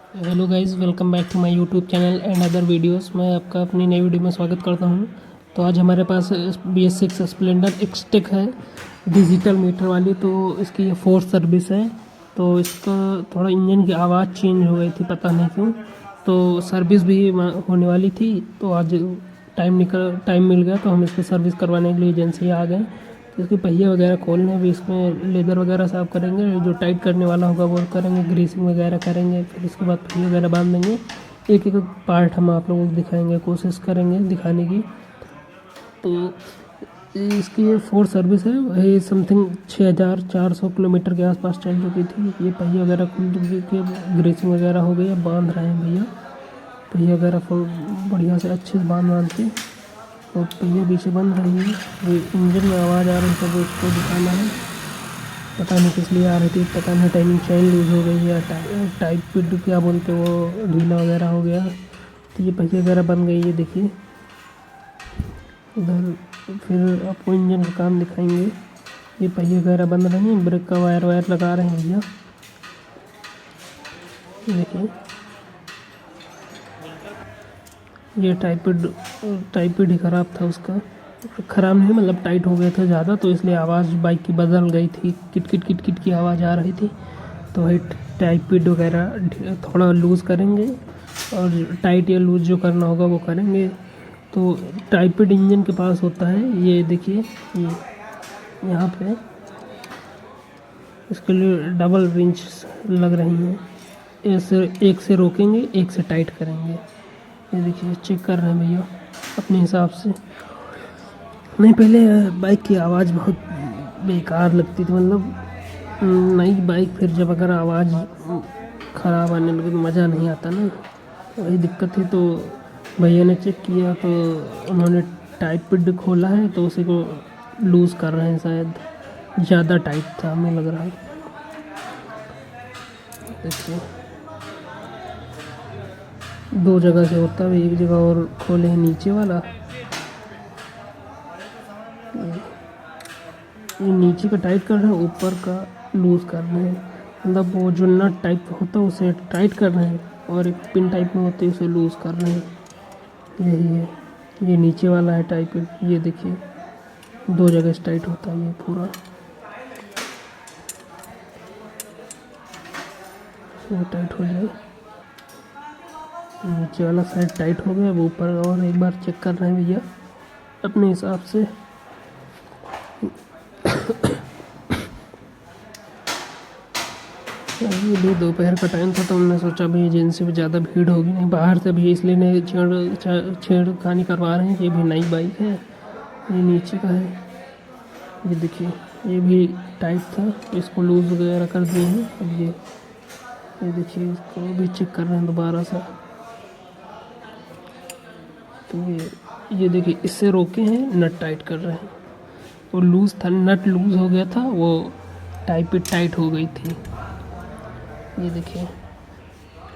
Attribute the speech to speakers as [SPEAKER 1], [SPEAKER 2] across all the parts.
[SPEAKER 1] Hello guys, welcome back to my YouTube channel and other videos. मैं आपका अपनी नई वीडियो में स्वागत करता हूं। तो आज हमारे पास BS6 स्प्लेंडर एक्सटेक है, डिजिटल मीटर वाली। तो इसकी ये फोर्थ सर्विस है। तो इसका थोड़ा इंजन की आवाज़ चेंज हो गई थी, पता नहीं क्यों। तो सर्विस भी होने वाली थी, तो आज टाइम मिल गया तो हम इसको सर्विस करवाने के लिए एजेंसी आ गए। तो इसके पहिए वगैरह खोलने, भी इसमें लेदर वगैरह साफ़ करेंगे, जो टाइट करने वाला होगा वो करेंगे, ग्रीसिंग वगैरह करेंगे। फिर उसके बाद पहिए वगैरह बांध देंगे। एक एक पार्ट हम आप लोगों को दिखाएंगे, कोशिश करेंगे दिखाने की। तो इसकी ये फोर्थ सर्विस है। वही समथिंग 6400 किलोमीटर के आसपास चल चुकी थी। ये पहिए वगैरह खुल चुकी थी, ग्रीसिंग वगैरह हो गई है। बांध रहे हैं भैया पहिए वगैरह फुल बढ़िया से अच्छे से बांधते। और पहिए पीछे बंद रही है। ये इंजन में आवाज़ आ रही है, तो उसको दिखाना है। पता नहीं किस लिए आ रही थी, पता नहीं टाइमिंग चेन लूज़ हो गई या टाइप पिड क्या बोलते वो ढीला वगैरह हो गया। तो ये पहिए वगैरह बन गई है, देखिए उधर। फिर आपको इंजन का काम दिखाएंगे। ये पहिए वगैरह बंद रहे हैं, ब्रेक का वायर लगा रहे हैं भैया, देखिए। ये टाइपिड ही ख़राब था उसका। ख़राब नहीं, मतलब टाइट हो गया था ज़्यादा, तो इसलिए आवाज़ बाइक की बदल गई थी। किट किट किट की आवाज़ आ रही थी। तो वही टाइपिड वगैरह थोड़ा लूज़ करेंगे, और टाइट या लूज़ जो करना होगा वो करेंगे। तो टाइपिड इंजन के पास होता है, ये देखिए, ये यहाँ पे इसके लिए डबल रिंच लग रही हैं। एक से रोकेंगे, एक से टाइट करेंगे। ये देखिए चेक कर रहे हैं भैया अपने हिसाब से। नहीं, पहले बाइक की आवाज़ बहुत बेकार लगती थी, मतलब नई बाइक, फिर जब अगर आवाज़ ख़राब आने लगे तो मज़ा नहीं आता ना, वही दिक्कत थी। तो भैया ने चेक किया तो उन्होंने टाइपिड खोला है, तो उसी को लूज़ कर रहे हैं शायद। ज़्यादा टाइट था हमें लग रहा है, देखिए। दो जगह से होता है, एक जगह और खोले हैं, नीचे वाला। ये नीचे का टाइट कर रहे हैं, ऊपर का लूज़ कर रहे हैं। मतलब वो जो नट टाइप होता है उसे टाइट कर रहे हैं, और एक पिन टाइप में होती है उसे लूज़ कर रहे हैं। यही है, ये नीचे वाला है टाइप। ये देखिए दो जगह से टाइट होता है ये पूरा। वो टाइट हो जाए, नीचे वाला साइड टाइट हो गया। अब ऊपर और एक बार चेक कर रहे हैं भैया अपने हिसाब से। ये भी दोपहर का टाइम था, तो हमने सोचा भाई एजेंसी में ज़्यादा भीड़ होगी नहीं, बाहर से भी इसलिए नहीं छेड़खानी करवा रहे हैं। ये भी नई बाइक है, ये नीचे का है। ये देखिए ये भी टाइट था, इसको लूज़ वगैरह कर दिए हैं। अब ये देखिए इसको भी चेक कर रहे हैं दोबारा से। तो ये देखिए इससे रोके हैं, नट टाइट कर रहे हैं। वो लूज़ था, नट लूज़ हो गया था, वो टाइट हो गई थी। ये देखिए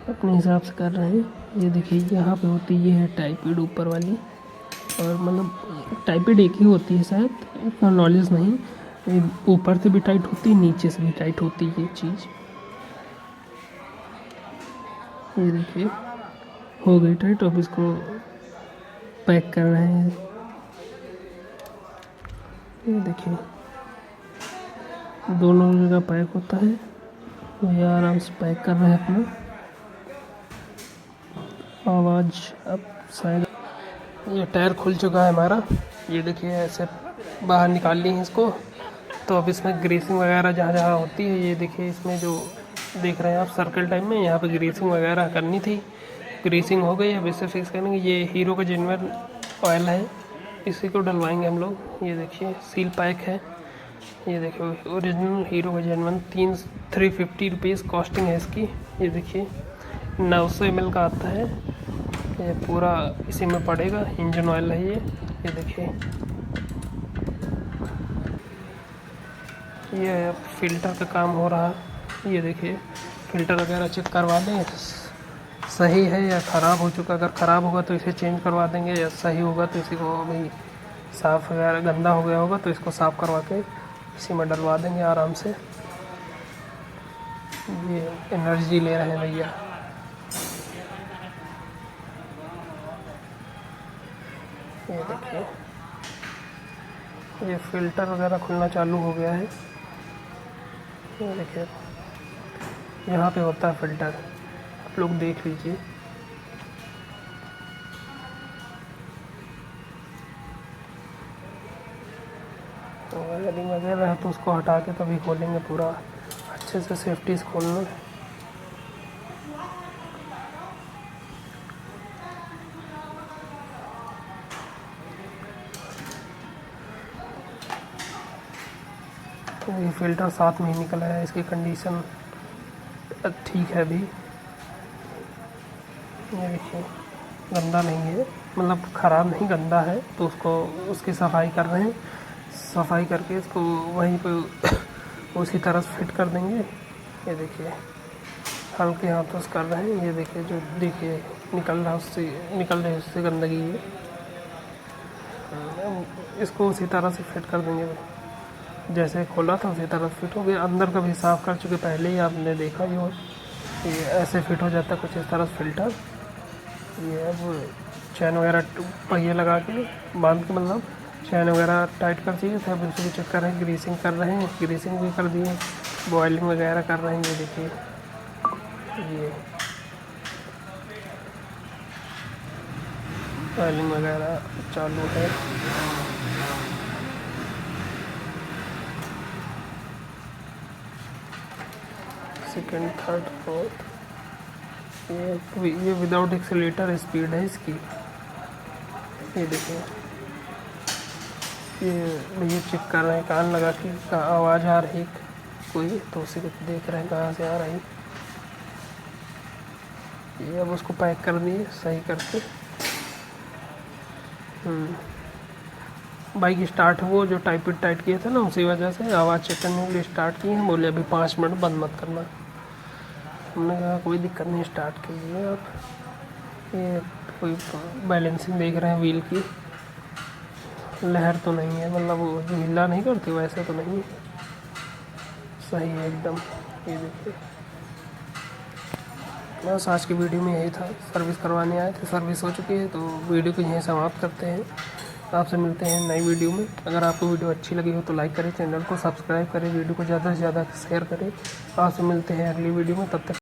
[SPEAKER 1] अपने हिसाब से कर रहे हैं। ये देखिए यहाँ पे होती ये है टाइपिड ऊपर वाली, और मतलब टाइपिड एक ही होती है शायद, इतना नॉलेज नहीं। ऊपर से भी टाइट होती है, नीचे से भी टाइट होती है ये चीज़। ये देखिए हो गई टाइट। अब इसको पैक कर रहे हैं। ये देखिए दोनों जगह पैक होता है। ये आराम से पैक कर रहे हैं अपना। आवाज़ अब शायद, ये टायर खुल चुका है हमारा। ये देखिए ऐसे बाहर निकाल लिए हैं इसको। तो अब इसमें ग्रीसिंग वगैरह जहाँ जहाँ होती है, ये देखिए इसमें जो देख रहे हैं आप सर्कल टाइप में, यहाँ पे ग्रीसिंग वगैरह करनी थी। ग्रीसिंग हो गई, अब इसे फिक्स करेंगे। ये हीरो का जेन्युइन ऑयल है, इसी को डलवाएंगे हम लोग। ये देखिए सील पैक है। ये देखिए ओरिजिनल हीरो का जेन्युइन 350 रुपीज़ कॉस्टिंग है इसकी। ये देखिए 900 ml का आता है, ये पूरा इसी में पड़ेगा। इंजन ऑयल है ये देखिए। ये फ़िल्टर का काम हो रहा है। ये देखिए फ़िल्टर वगैरह चेक करवा दें, सही है या ख़राब हो चुका। अगर ख़राब होगा तो इसे चेंज करवा देंगे, या सही होगा तो इसी को भाई साफ़ वगैरह गंदा हो गया होगा तो इसको साफ़ करवा के इसी में डलवा देंगे आराम से। ये एनर्जी ले रहे हैं भैया। ये देखिए, ये फ़िल्टर वगैरह खुलना चालू हो गया है। ये देखिए, यहाँ पे होता है फ़िल्टर, आप लोग देख लीजिए। तो वायरिंग वगैरह है तो उसको हटा के तभी खोलेंगे, पूरा अच्छे से सेफ्टी से खोलना। तो ये फ़िल्टर साथ में ही निकला है, इसकी कंडीशन ठीक है अभी। ये देखिए, गंदा नहीं है, मतलब ख़राब नहीं, गंदा है, तो उसकी सफाई कर रहे हैं। सफाई करके इसको वहीं पे उसी तरह से फिट कर देंगे। ये देखिए, हल्के हाथों से कर रहे हैं। ये देखिए, जो देखिए निकल रही है उससे गंदगी है। इसको उसी तरह से फिट कर देंगे, जैसे खोला था उसी तरह फिट हो गया। अंदर का भी साफ़ कर चुके पहले ही, आपने देखा ही हो। ये ऐसे फिट हो जाता है कुछ इस तरह से फ़िल्टर। ये अब चैन वगैरह पहिए लगा के बांध के, मतलब चैन वगैरह टाइट कर चाहिए था। अब उसी चेक कर रहे हैं, ग्रीसिंग कर रहे हैं, ग्रीसिंग भी कर दिए, बॉयलिंग वगैरह कर रहे हैं। ये देखिए, ये बॉयलिंग वगैरह चालू है। Second, third, fourth. ये विदाउट एक्सीलेटर स्पीड है इसकी। ये देखिए, ये चेक कर रहे हैं, कान लगा के आवाज़ आ रही कोई, तो उसी को देख रहे हैं कहाँ से आ रही। ये अब उसको पैक कर दिए सही करके। बाइक स्टार्ट वो जो टाइट किए थे ना, उसी वजह से आवाज़ चेक करने के लिए स्टार्ट किए हैं। बोले अभी 5 मिनट बंद मत करना। हमने कहा कोई दिक्कत नहीं, स्टार्ट कीजिए आप। ये कोई बैलेंसिंग देख रहे हैं व्हील की, लहर तो नहीं है, मतलब वो जो हिला नहीं करती वैसे तो नहीं है, सही है एकदम। ये देखिए, बस आज की वीडियो में यही था। सर्विस करवाने आए थे, सर्विस हो चुकी है, तो वीडियो को यहीं समाप्त करते हैं। आपसे मिलते हैं नई वीडियो में। अगर आपको वीडियो अच्छी लगी हो तो लाइक करें, चैनल को सब्सक्राइब करें, वीडियो को ज़्यादा से ज़्यादा शेयर करें। आपसे मिलते हैं अगली वीडियो में, तब तक